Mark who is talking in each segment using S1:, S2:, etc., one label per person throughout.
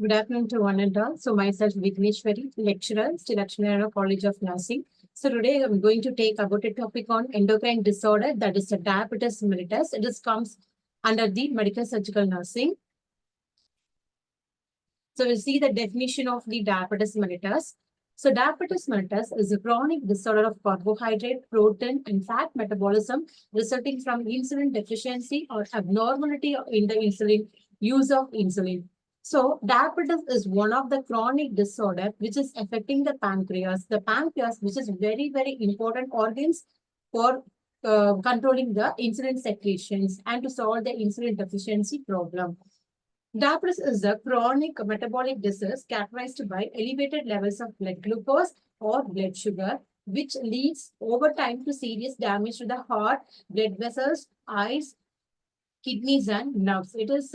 S1: Good afternoon to one and all. So myself Vigneshwari, lecturer, still lecturer at College of Nursing. So today I'm going to take about a topic on endocrine disorder, that is the diabetes mellitus. It is comes under the medical surgical nursing. So we'll see the definition of the diabetes mellitus. So diabetes mellitus is a chronic disorder of carbohydrate, protein, and fat metabolism resulting from insulin deficiency or abnormality in the insulin use of insulin. So diabetes is one of the chronic disorder which is affecting the pancreas. The pancreas, which is very, very important organs for controlling the insulin secretions and to solve the insulin deficiency problem. Diabetes is a chronic metabolic disease characterized by elevated levels of blood glucose or blood sugar, which leads over time to serious damage to the heart, blood vessels, eyes, kidneys, and nerves. It is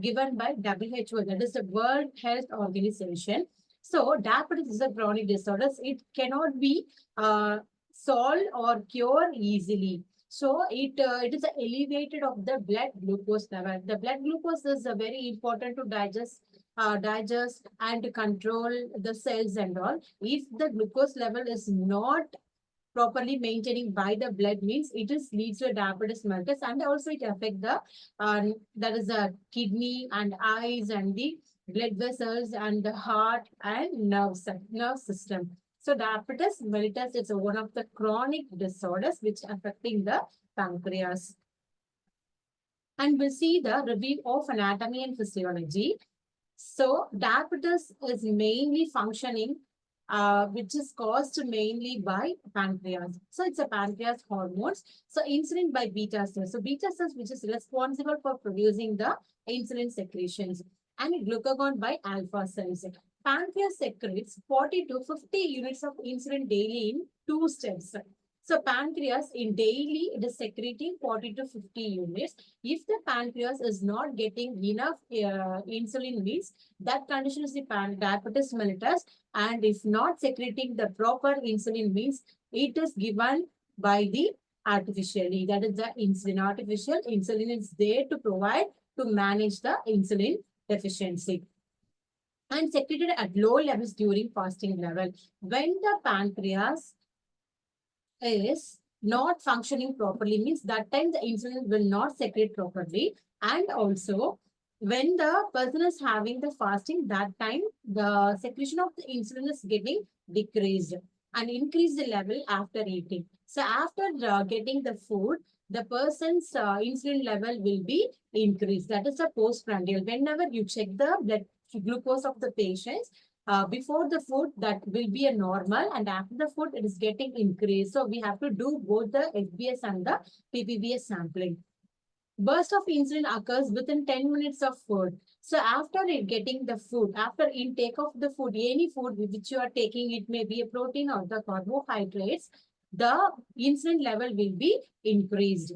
S1: given by WHO, that is the World Health Organization. So, diabetes is a chronic disorder. It cannot be solved or cured easily. So it is elevated of the blood glucose level. The blood glucose is very important to digest and to control the cells and all. If the glucose level is not properly maintaining by the blood means it is leads to diabetes mellitus, and also it affect the that is the kidney and eyes and the blood vessels and the heart and nerve system. So diabetes mellitus is one of the chronic disorders which affecting the pancreas. And we'll see the review of anatomy and physiology. So diabetes is mainly functioning, which is caused mainly by pancreas. So it's a pancreas hormones. So insulin by beta cells. So beta cells, which is responsible for producing the insulin secretions, and glucagon by alpha cells. Pancreas secretes 40 to 50 units of insulin daily in 2 steps. So pancreas in daily it is secreting 40 to 50 units. If the pancreas is not getting enough insulin means that condition is the diabetes mellitus, and if not secreting the proper insulin means it is given by the artificially, that is the insulin. Artificial insulin is there to provide to manage the insulin deficiency and secreted at low levels during fasting level. When the pancreas is not functioning properly means that time the insulin will not secrete properly, and also when the person is having the fasting, that time the secretion of the insulin is getting decreased and increase the level after eating. So after getting the food, the person's insulin level will be increased. That is the postprandial. Whenever you check the blood glucose of the patients, before the food that will be a normal, and after the food it is getting increased. So we have to do both the FBS and the PPBS sampling. Burst of insulin occurs within 10 minutes of food. So after getting the food, after intake of the food, any food which you are taking, it may be a protein or the carbohydrates, the insulin level will be increased.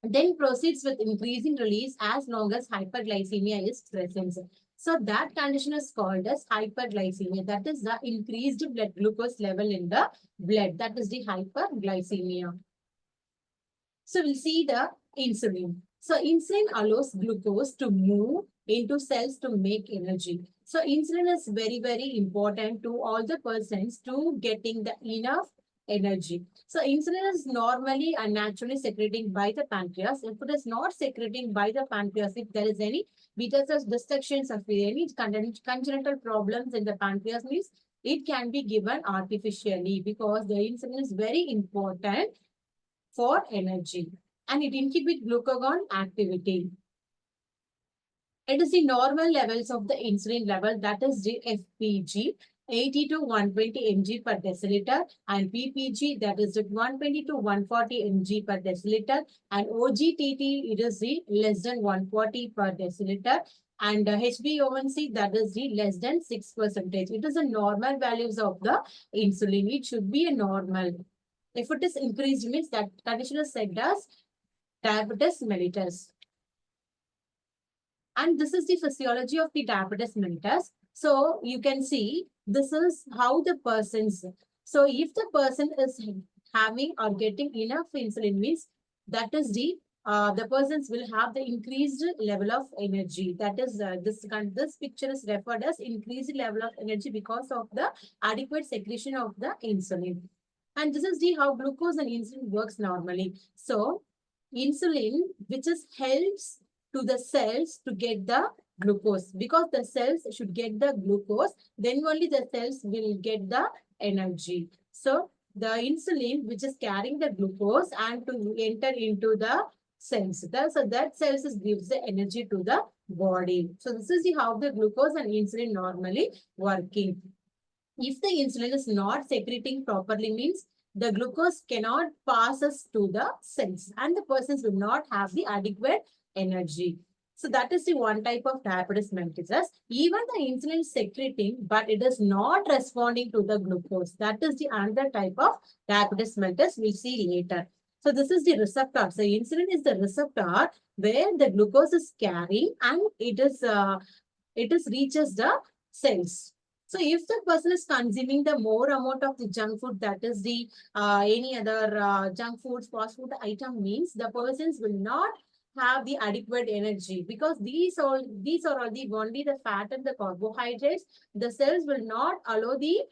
S1: Then proceeds with increasing release as long as hyperglycemia is present. So that condition is called as hyperglycemia. That is the increased blood glucose level in the blood. That is the hyperglycemia. So we'll see the insulin. So insulin allows glucose to move into cells to make energy. So insulin is very, very important to all the persons to getting the enough energy. So insulin is normally and naturally secreting by the pancreas. If it is not secreting by the pancreas, if there is any beta cells destructions of any congenital problems in the pancreas means it can be given artificially, because the insulin is very important for energy and it inhibits glucagon activity. It is the normal levels of the insulin level, that is the FPG, 80 to 120 mg per deciliter, and PPG, that is the 120 to 140 mg per deciliter, and OGTT, it is the less than 140 per deciliter, and HbA1c, that is the less than 6%. It is the normal values of the insulin. It should be a normal. If it is increased means that condition is said as diabetes mellitus. And this is the physiology of the diabetes mellitus. So you can see this is how the person's. So if the person is having or getting enough insulin means that is the the persons will have the increased level of energy. That is, this picture is referred as increased level of energy because of the adequate secretion of the insulin. And this is the how glucose and insulin works normally. So, insulin, which is helps to the cells to get the glucose, because the cells should get the glucose, then only the cells will get the energy. So, the insulin, which is carrying the glucose and to enter into the cells. So that cells gives the energy to the body. So this is the how the glucose and insulin normally working. If the insulin is not secreting properly, means the glucose cannot passes to the cells and the persons will not have the adequate energy. So that is the one type of diabetes mellitus. Even the insulin is secreting, but it is not responding to the glucose. That is the another type of diabetes mellitus we'll see later. So this is the receptor. So insulin is the receptor where the glucose is carrying and it is reaches the cells. So if the person is consuming the more amount of the junk food, that is the any other junk foods, fast food item, means the persons will not have the adequate energy, because these are all the only the fat and the carbohydrates. The cells will not allow the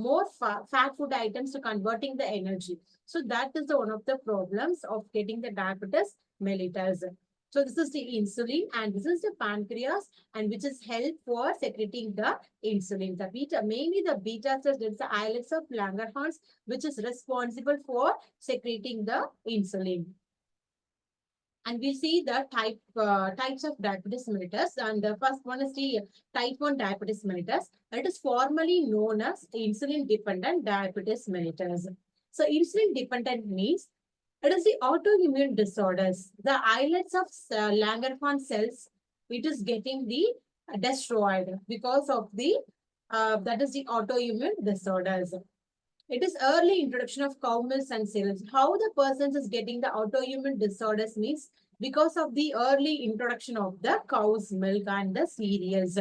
S1: more fat food items to converting the energy. So that is the one of the problems of getting the diabetes mellitus. So this is the insulin and this is the pancreas, and which is help for secreting the insulin. The beta, mainly the beta cells, there is the islets of Langerhans, which is responsible for secreting the insulin. And we see the types of diabetes mellitus. And the first one is the type 1 diabetes mellitus. It is formerly known as insulin-dependent diabetes mellitus. So insulin-dependent means it is the autoimmune disorders. The islets of Langerhans cells, it is getting the destroyed because of the that is the autoimmune disorders. It is early introduction of cow milk and cereals. How the person is getting the autoimmune disorders means because of the early introduction of the cow's milk and the cereals.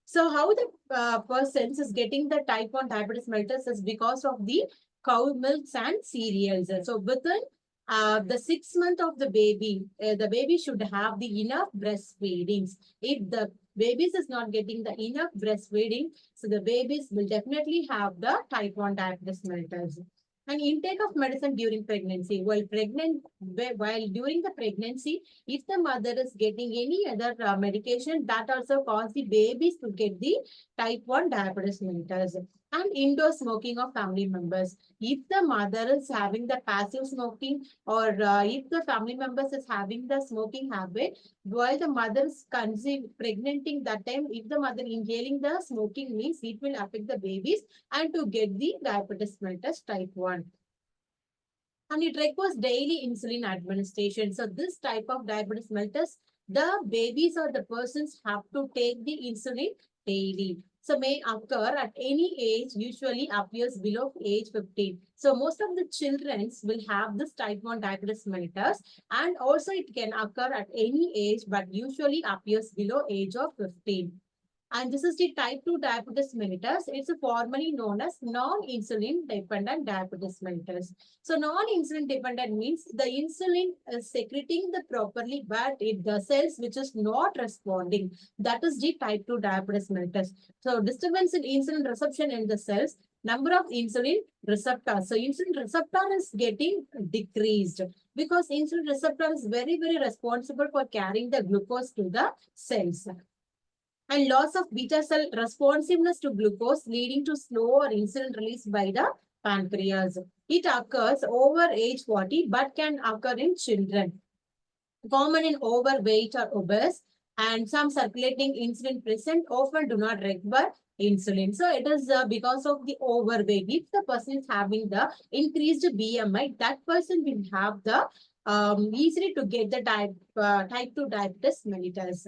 S1: So how the person is getting the type 1 diabetes mellitus is because of the cow milks and cereals. So within the 6 month of the baby should have the enough breastfeedings. If the babies is not getting the enough breastfeeding, so the babies will definitely have the type 1 diabetes mellitus. And intake of medicine during pregnancy. While during the pregnancy, if the mother is getting any other medication, that also cause the babies to get the type 1 diabetes mellitus. And indoor smoking of family members. If the mother is having the passive smoking, or if the family members is having the smoking habit, while the mother is pregnanting, that time, if the mother inhaling the smoking, means it will affect the babies and to get the diabetes mellitus type 1. And it requires daily insulin administration. So this type of diabetes mellitus, the babies or the persons have to take the insulin daily. So may occur at any age, usually appears below age 15. So most of the children will have this type 1 diabetes mellitus, and also it can occur at any age, but usually appears below age of 15. And this is the type 2 diabetes mellitus. It's formerly known as non-insulin dependent diabetes mellitus. So non-insulin dependent means the insulin is secreting the properly, but the cells which is not responding. That is the type 2 diabetes mellitus. So disturbance in insulin reception in the cells, number of insulin receptors. So insulin receptor is getting decreased because insulin receptor is very, very responsible for carrying the glucose to the cells. And loss of beta cell responsiveness to glucose, leading to slower insulin release by the pancreas. It occurs over age 40 but can occur in children. Common in overweight or obese, and some circulating insulin present often do not require insulin. So it is because of the overweight. If the person is having the increased BMI, that person will have the easily to get the type 2 diabetes mellitus.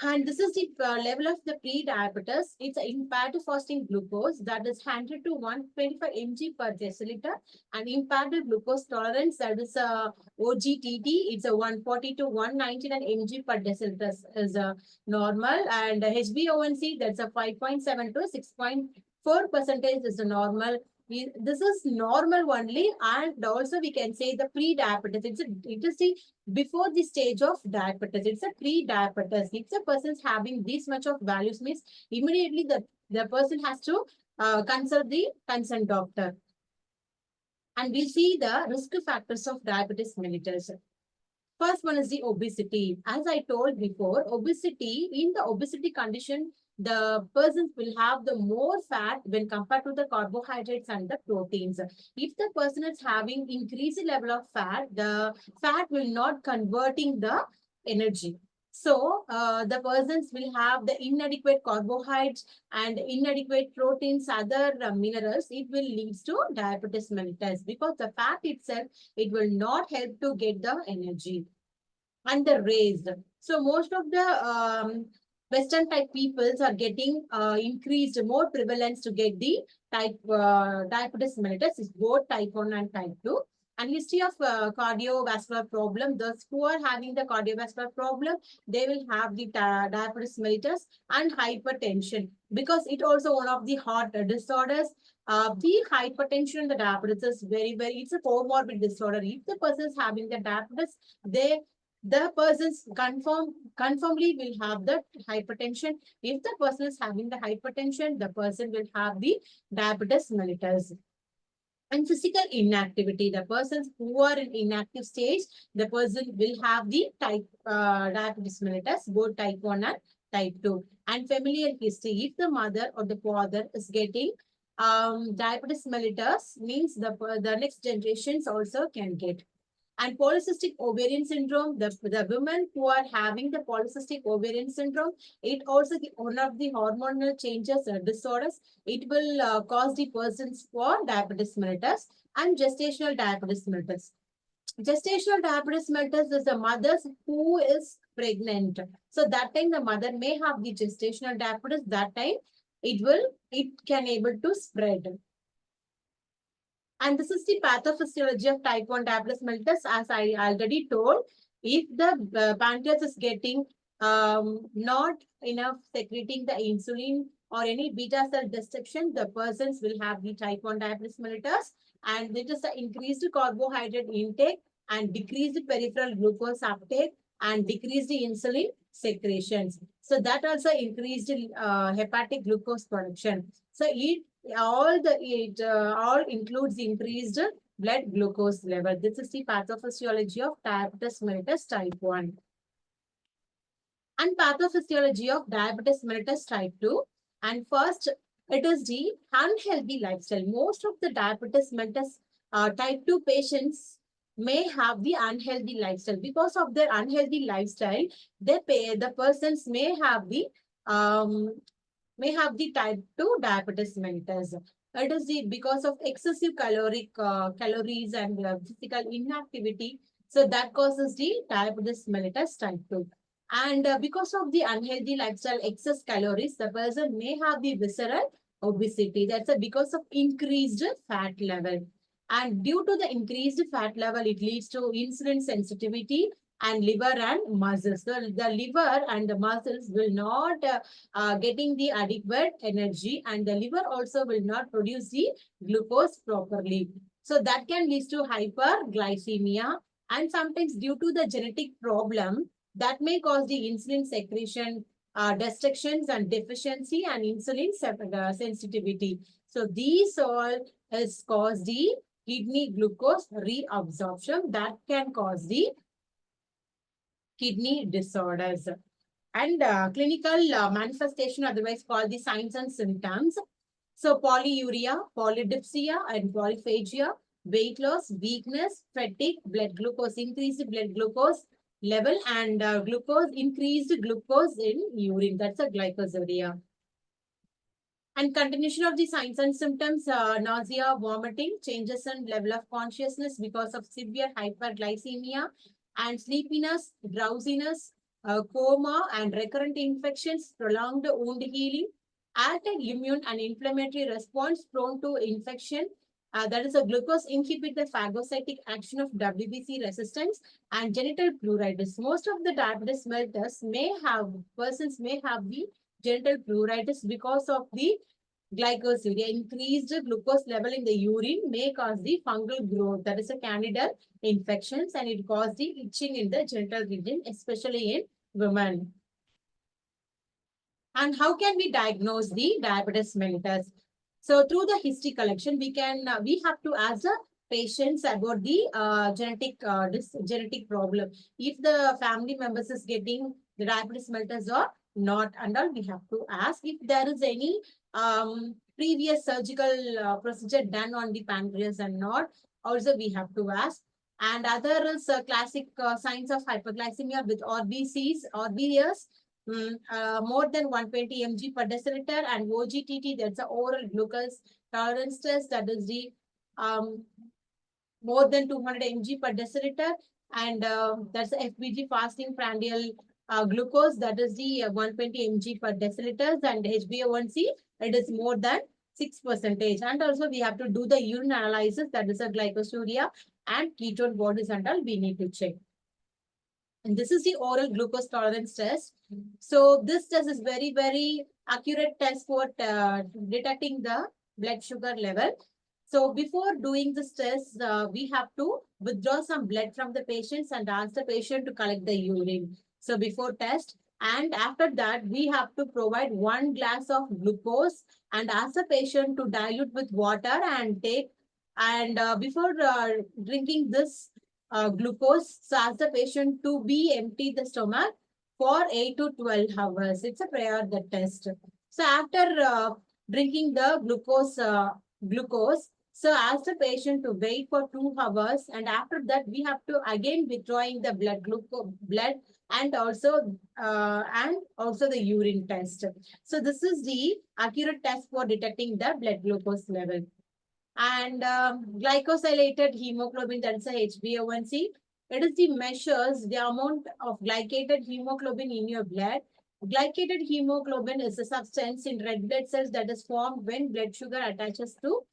S1: And this is the level of the pre-diabetes. It's impaired fasting glucose that is 100 to 125 mg per deciliter, and impaired glucose tolerance, that is OGTT. It's a 140 to 199 mg per deciliter is a normal, and HbA1c, that's a 5.7 to 6.4% is a normal. This is normal only, and also we can say the pre-diabetes. It is the before the stage of diabetes. It's a pre-diabetes. If the person is having this much of values, means immediately the person has to consult the concerned doctor. And we'll see the risk factors of diabetes mellitus. First one is the obesity. As I told before, in the obesity condition, the persons will have the more fat when compared to the carbohydrates and the proteins. If the person is having increased level of fat, the fat will not converting the energy. So, the persons will have the inadequate carbohydrates and inadequate proteins, other minerals. It will lead to diabetes mellitus because the fat itself, it will not help to get the energy and the raised. So most of the Western type peoples are getting increased, more prevalence to get the diabetes mellitus is both type 1 and type 2. And history of cardiovascular problem, those who are having the cardiovascular problem, they will have the diabetes mellitus and hypertension because it also one of the heart disorders. The hypertension and the diabetes is it's a comorbid disorder. If the person is having the diabetes, the persons confirmly will have the hypertension. If the person is having the hypertension, the person will have the diabetes mellitus. And physical inactivity, the persons who are in inactive stage, the person will have the diabetes mellitus, both type 1 and type 2. And familial history, if the mother or the father is getting diabetes mellitus, means the next generations also can get. And polycystic ovarian syndrome, the women who are having the polycystic ovarian syndrome, it also one of the hormonal changes or disorders. It will cause the persons for diabetes mellitus and gestational diabetes mellitus. Gestational diabetes mellitus is the mothers who is pregnant. So that time the mother may have the gestational diabetes. That time it can able to spread. And this is the pathophysiology of type 1 diabetes mellitus. As I already told, if the pancreas is getting not enough secreting the insulin or any beta cell destruction, the persons will have the type 1 diabetes mellitus. And it is the increased carbohydrate intake and decreased peripheral glucose uptake and decreased insulin secretions. So that also increased hepatic glucose production. So it all includes increased blood glucose level. This is the pathophysiology of diabetes mellitus type 1. And pathophysiology of diabetes mellitus type 2. And first, it is the unhealthy lifestyle. Most of the diabetes mellitus type 2 patients may have the unhealthy lifestyle. Because of their unhealthy lifestyle, the persons may have the type 2 diabetes mellitus. It is because of excessive calories and physical inactivity. So that causes the diabetes mellitus type 2. And because of the unhealthy lifestyle, excess calories, the person may have the visceral obesity. That's because of increased fat level. And due to the increased fat level, it leads to insulin sensitivity and liver and muscles. So the liver and the muscles will not getting the adequate energy, and the liver also will not produce the glucose properly. So that can lead to hyperglycemia, and sometimes due to the genetic problem that may cause the insulin secretion destructions and deficiency and insulin sensitivity. So these all has caused the kidney glucose reabsorption that can cause the kidney disorders. And clinical manifestation, otherwise called the signs and symptoms. So polyuria, polydipsia, and polyphagia, weight loss, weakness, fatigue, blood glucose, increased blood glucose level, and increased glucose in urine. That's a glycosuria. And continuation of the signs and symptoms, nausea, vomiting, changes in level of consciousness because of severe hyperglycemia, and sleepiness, drowsiness, coma, and recurrent infections, prolonged wound healing, altered immune and inflammatory response prone to infection. That is a glucose inhibit the phagocytic action of WBC resistance, and genital pruritus. Most of the diabetes mellitus persons may have the genital pruritus because of the glycosuria. Increased glucose level in the urine may cause the fungal growth, that is a candidal infections, and it causes the itching in the genital region, especially in women. And how can we diagnose the diabetes mellitus? So through the history collection, we have to ask the patients about the genetic problem. If the family members is getting the diabetes mellitus or not, and all, we have to ask if there is any previous surgical procedure done on the pancreas and not. Also, we have to ask. And other is classic signs of hyperglycemia with RBCs, RBS, more than 120 mg per deciliter, and OGTT, that's a oral glucose tolerance test, that is the more than 200 mg per deciliter, and that's FBG fasting prandial glucose, that is the 120 mg per deciliter, and HbA1c, it is more than 6%. And also we have to do the urine analysis, that is a glycosuria and ketone bodies and all we need to check. And this is the oral glucose tolerance test. So this test is very, very accurate test for detecting the blood sugar level. So before doing this test, we have to withdraw some blood from the patients and ask the patient to collect the urine. So before test, and after that, we have to provide 1 glass of glucose and ask the patient to dilute with water and take. And before drinking this glucose, so ask the patient to be empty the stomach for 8 to 12 hours. It's a prior the test. So after drinking the glucose, so ask the patient to wait for 2 hours, and after that we have to again withdrawing the blood and also the urine test. So this is the accurate test for detecting the blood glucose level. And glycosylated hemoglobin, that's a HbA1c. It is the measures the amount of glycated hemoglobin in your blood. Glycated hemoglobin is a substance in red blood cells that is formed when blood sugar attaches to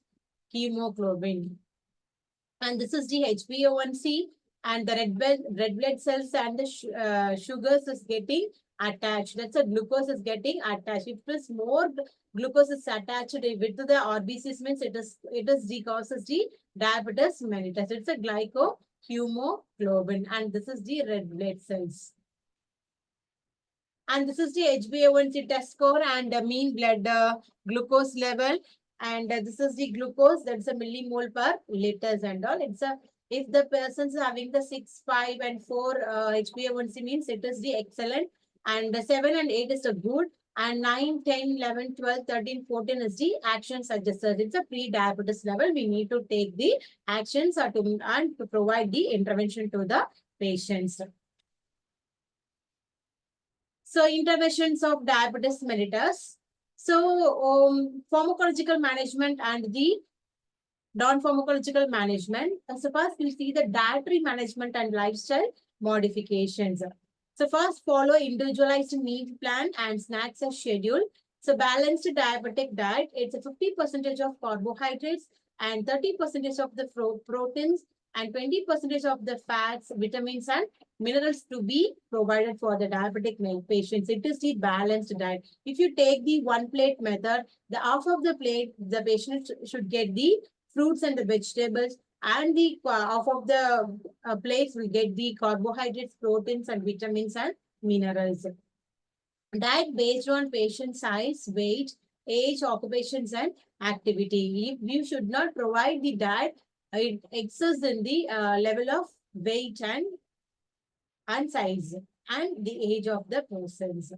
S1: hemoglobin. And this is the HbA1c, and the red blood cells and the sugars is getting attached. That's a glucose is getting attached. If it's more glucose is attached with the RBCs, means it causes the diabetes mellitus. It's a glycohemoglobin, and this is the red blood cells. And this is the HbA1c test score and the mean blood glucose level. And this is the glucose, that's a millimole per liters and all. It's a, if the person is having the 6, 5 and 4 HbA1c, means it is the excellent. And 7 and 8 is a good. And 9, 10, 11, 12, 13, 14 is the action suggested. It's a pre-diabetes level. We need to take the actions to provide the intervention to the patients. So interventions of diabetes mellitus. So pharmacological management and the non-pharmacological management. So first we'll see the dietary management and lifestyle modifications. So first follow individualized meal plan and snacks as schedule. So balanced diabetic diet, it's a 50% of carbohydrates and 30% of the proteins and 20% of the fats, vitamins and minerals to be provided for the diabetic patients. It is the balanced diet. If you take the 1 plate method, the half of the plate, the patient should get the fruits and the vegetables, and the half of the plates will get the carbohydrates, proteins and vitamins and minerals. Diet based on patient size, weight, age, occupations and activity. If you should not provide the diet, it excess in the level of weight and size and the age of the persons.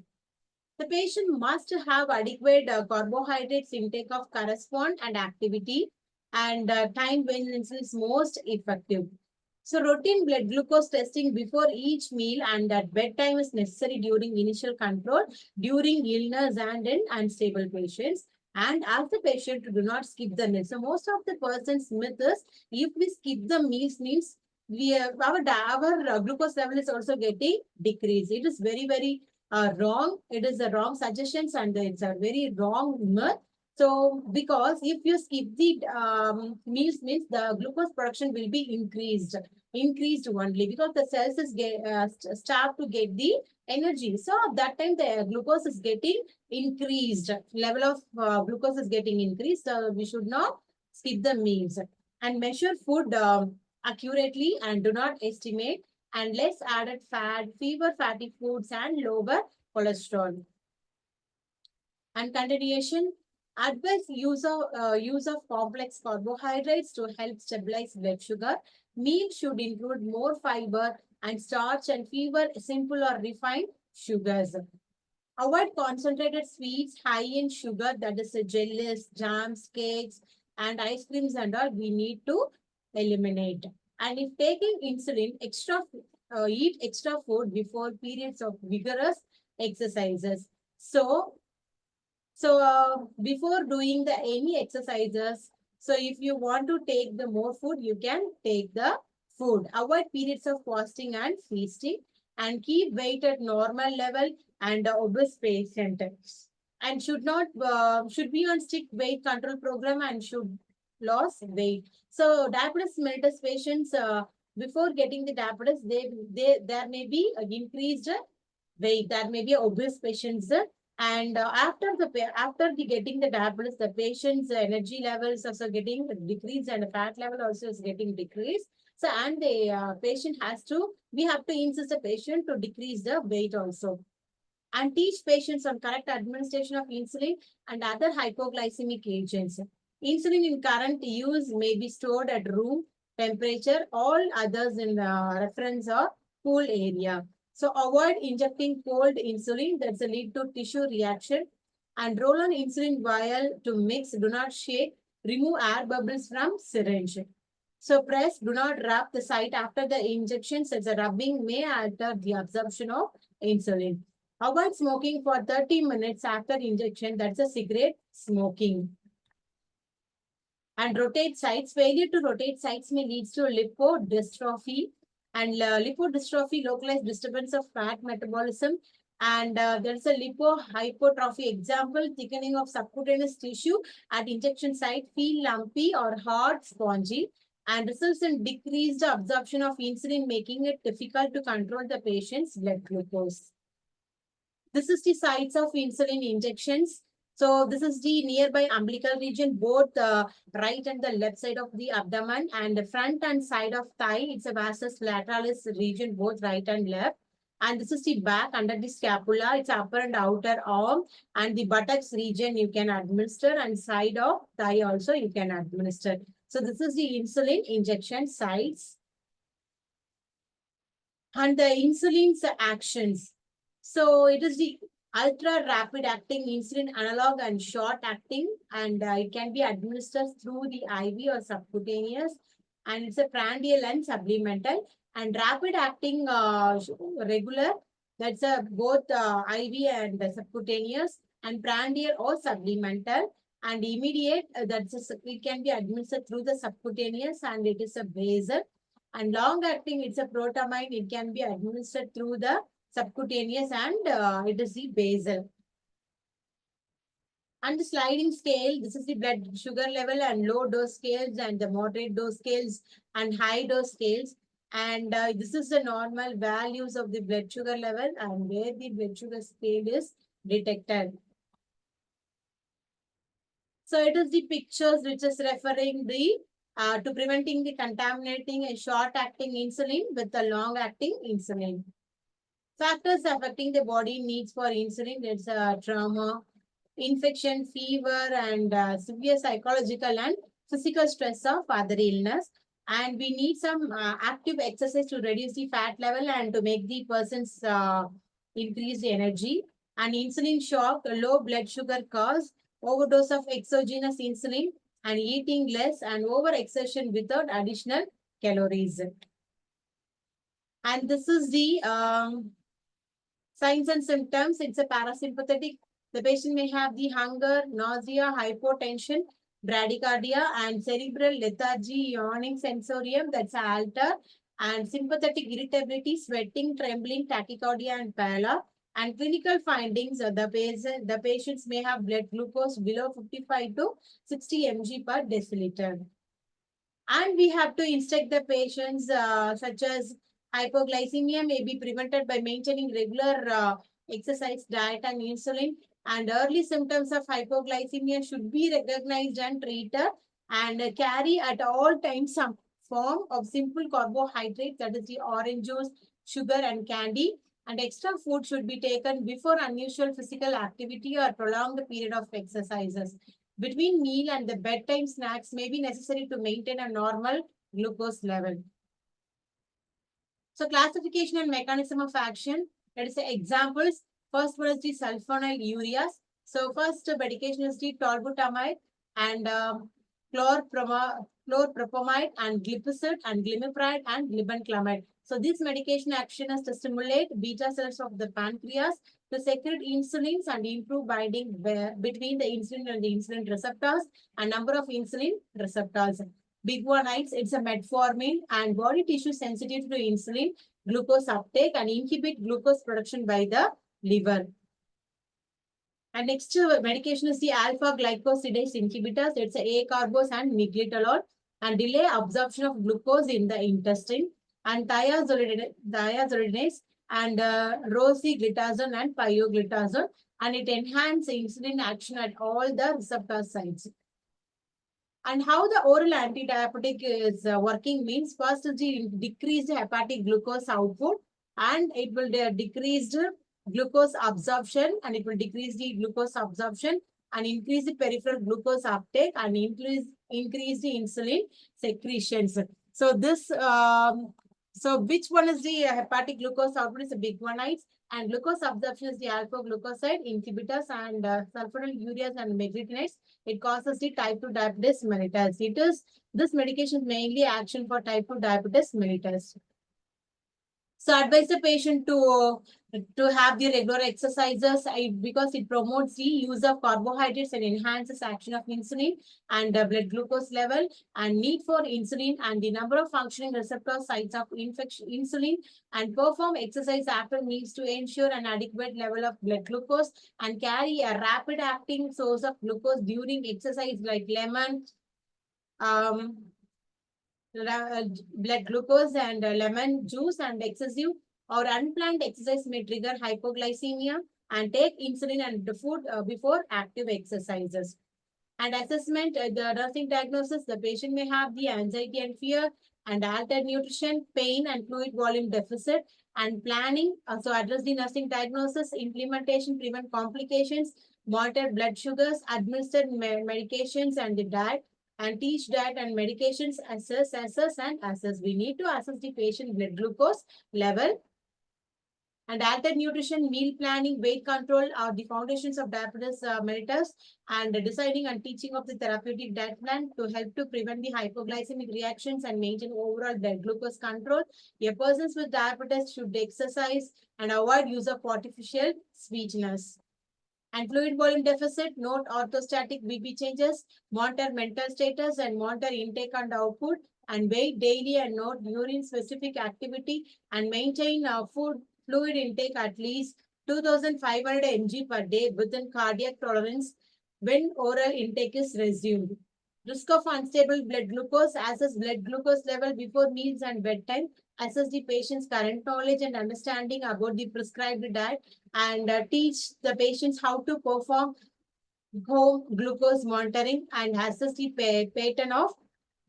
S1: The patient must have adequate carbohydrates intake of correspond and activity and time when it is most effective. So routine blood glucose testing before each meal and at bedtime is necessary during initial control, during illness and in unstable patients. And ask the patient to do not skip the meal. So most of the person's myth is if we skip the meals means our glucose level is also getting decreased. It is very, very wrong. It is a wrong suggestions and it's a very wrong myth. So because if you skip the meals means the glucose production will be increased only because the cells is start to get the energy. So at that time, the glucose is getting increased. Level of glucose is getting increased. So we should not skip the meals and measure food accurately and do not estimate and less added fat, fewer fatty foods and lower cholesterol. And continuation, advise use of complex carbohydrates to help stabilize blood sugar. Meals should include more fiber and starch and fewer simple or refined sugars. Avoid concentrated sweets high in sugar, that is jellies, jams, cakes, and ice creams and all we need to eliminate. And if taking insulin, eat extra food before periods of vigorous exercises. So before doing the any exercises, so if you want to take the more food, you can take the food. Avoid periods of fasting and feasting and keep weight at normal level and obese patient and should be on strict weight control program and should lose weight. So diabetes mellitus patients before getting the diabetes, they there may be increased weight. There may be obese patients and after the getting the diabetes, the patient's energy levels also getting decreased and the fat level also is getting decreased. So and the patient has to, we have to insist the patient to decrease the weight also and teach patients on correct administration of insulin and other hypoglycemic agents. Insulin in current use may be stored at room temperature, all others in reference or cool area. So avoid injecting cold insulin, that's a lead to tissue reaction. And roll on insulin vial to mix, do not shake, remove air bubbles from syringe. So press, do not rub the site after the injection, since the rubbing may alter the absorption of insulin. Avoid smoking for 30 minutes after injection, that's a cigarette smoking. And rotate sites, failure to rotate sites may lead to lipodystrophy and lipodystrophy, localized disturbance of fat metabolism. And there's a lipohypertrophy example, thickening of subcutaneous tissue at injection site, feel lumpy or hard, spongy, and results in decreased absorption of insulin, making it difficult to control the patient's blood glucose. This is the sites of insulin injections. So this is the nearby umbilical region, both right and the left side of the abdomen, and the front and side of thigh. It's a vastus lateralis region, both right and left. And this is the back under the scapula. It's upper and outer arm, and the buttocks region you can administer, and side of thigh also you can administer. So this is the insulin injection sites. And the insulin's actions. So it is the ultra rapid acting insulin analog and short acting, and it can be administered through the IV or subcutaneous, and it's a prandial and supplemental. And rapid acting regular, that's both IV and subcutaneous, and prandial or supplemental. And immediate, it can be administered through the subcutaneous, and it is a basal. And long acting, it's a protamine, it can be administered through the subcutaneous, and it is the basal. And the sliding scale, this is the blood sugar level and low dose scales and the moderate dose scales and high dose scales. And this is the normal values of the blood sugar level and where the blood sugar scale is detected. So it is the pictures which is referring the to preventing the contaminating a short acting insulin with the long acting insulin. Factors affecting the body needs for insulin, it's trauma, infection, fever, and severe psychological and physical stress of other illness. And we need some active exercise to reduce the fat level and to make the person's increase the energy. And insulin shock, low blood sugar cause, overdose of exogenous insulin, and eating less and overexertion without additional calories. And this is the signs and symptoms. It's a parasympathetic. The patient may have the hunger, nausea, hypotension, bradycardia, and cerebral lethargy, yawning sensorium, that's alter, and sympathetic irritability, sweating, trembling, tachycardia, and pallor. And clinical findings, the patients may have blood glucose below 55 to 60 mg per deciliter. And we have to instruct the patients such as Hypoglycemia may be prevented by maintaining regular exercise, diet, and insulin. And early symptoms of hypoglycemia should be recognized and treated, and carry at all times some form of simple carbohydrates, that is the orange juice, sugar, and candy. And extra food should be taken before unusual physical activity or prolonged period of exercises. Between meal and the bedtime snacks may be necessary to maintain a normal glucose level. So classification and mechanism of action, let us say examples. First one is the sulfonylureas. So first medication is the tolbutamide and chlorpropamide and glyphosate and glimepiride and glibenclamide. So this medication action is to stimulate beta cells of the pancreas to secrete insulins and improve binding between the insulin and the insulin receptors and number of insulin receptors. Big one, it's a metformin and body tissue sensitive to insulin, glucose uptake and inhibit glucose production by the liver. And next medication is the alpha glycosidase inhibitors. It's A-carbose and miglitolol and delay absorption of glucose in the intestine. And thiazolinase and rosiglitazone and pioglitazone. And it enhances insulin action at all the receptor sites. And how the oral antidiabetic is working means, first is the decreased hepatic glucose output, and it will decrease glucose absorption, and it will decrease the glucose absorption and increase the peripheral glucose uptake and increase the insulin secretions. So this so which one is the hepatic glucose output is a big one, and glucose absorption is the alpha glucoside inhibitors and sulfonylureas and meglitinates. It causes the type 2 diabetes mellitus. This medication is mainly action for type 2 diabetes mellitus. So advise the patient to have the regular exercises because it promotes the use of carbohydrates and enhances action of insulin and blood glucose level and need for insulin and the number of functioning receptor sites of insulin, and perform exercise after meals to ensure an adequate level of blood glucose and carry a rapid acting source of glucose during exercise like lemon, blood glucose and lemon juice, and excessive or unplanned exercise may trigger hypoglycemia, and take insulin and food before active exercises. And assessment, the nursing diagnosis, the patient may have the anxiety and fear and altered nutrition, pain and fluid volume deficit, and planning. So address the nursing diagnosis, implementation, prevent complications, monitor blood sugars, administer medications and the diet, and teach diet and medications, assess. We need to assess the patient blood glucose level. And altered nutrition, meal planning, weight control are the foundations of diabetes mellitus, and deciding and teaching of the therapeutic diet plan to help to prevent the hypoglycemic reactions and maintain overall blood glucose control. A person with diabetes should exercise and avoid use of artificial sweeteners. And fluid volume deficit, note orthostatic BP changes, monitor mental status and monitor intake and output, and weigh daily and note urine specific activity, and maintain fluid intake at least 2,500 mg per day within cardiac tolerance when oral intake is resumed. Risk of unstable blood glucose, assess blood glucose level before meals and bedtime, assess the patient's current knowledge and understanding about the prescribed diet, and teach the patients how to perform home glucose monitoring and assess the pattern of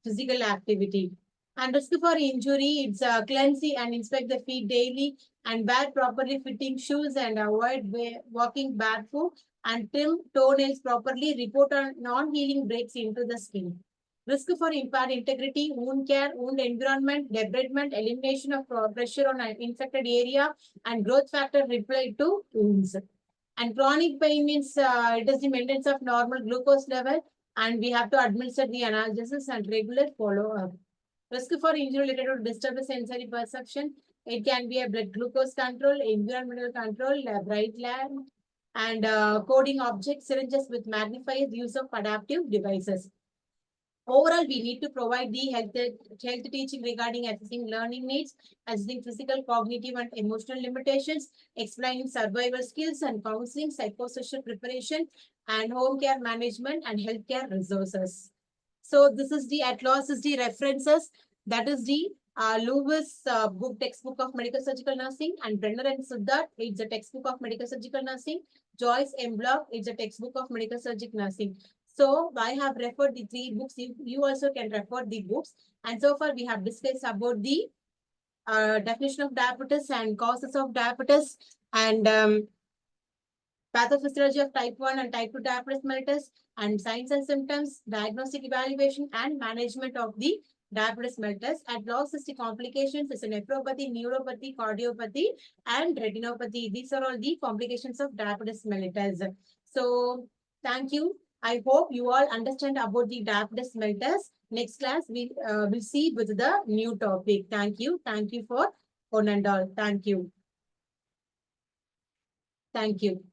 S1: physical activity. And risk for injury, it's cleanse and inspect the feet daily and wear properly fitting shoes and avoid walking barefoot, and trim toenails properly, report on non-healing breaks into the skin. Risk for impaired integrity, wound care, wound environment, debridement, elimination of pressure on an infected area, and growth factor replied to wounds. And chronic pain means it is the maintenance of normal glucose level, and we have to administer the analgesis and regular follow-up. Risk for injury related to disturbed sensory perception. It can be a blood glucose control, environmental control, bright lamp, and coding objects, syringes with magnifiers, use of adaptive devices. Overall, we need to provide the health teaching regarding assessing learning needs, assessing physical, cognitive, and emotional limitations, explaining survival skills and counseling, psychosocial preparation, and home care management and healthcare resources. So this is the at loss is the references. That is the Lewis book textbook of medical surgical nursing, and Brenner and Siddharth, it's a textbook of medical surgical nursing. Joyce M. Block, it's a textbook of medical surgical nursing. So I have referred the three books. You also can refer the books. And so far we have discussed about the definition of diabetes and causes of diabetes, and pathophysiology of type 1 and type 2 diabetes mellitus, and signs and symptoms, diagnostic evaluation, and management of the diabetes mellitus. And log cystic complications is a nephropathy, neuropathy, cardiopathy, and retinopathy. These are all the complications of diabetes mellitus. So, thank you. I hope you all understand about the diabetes mellitus. Next class, we will see with the new topic. Thank you. Thank you for one and all. Thank you. Thank you.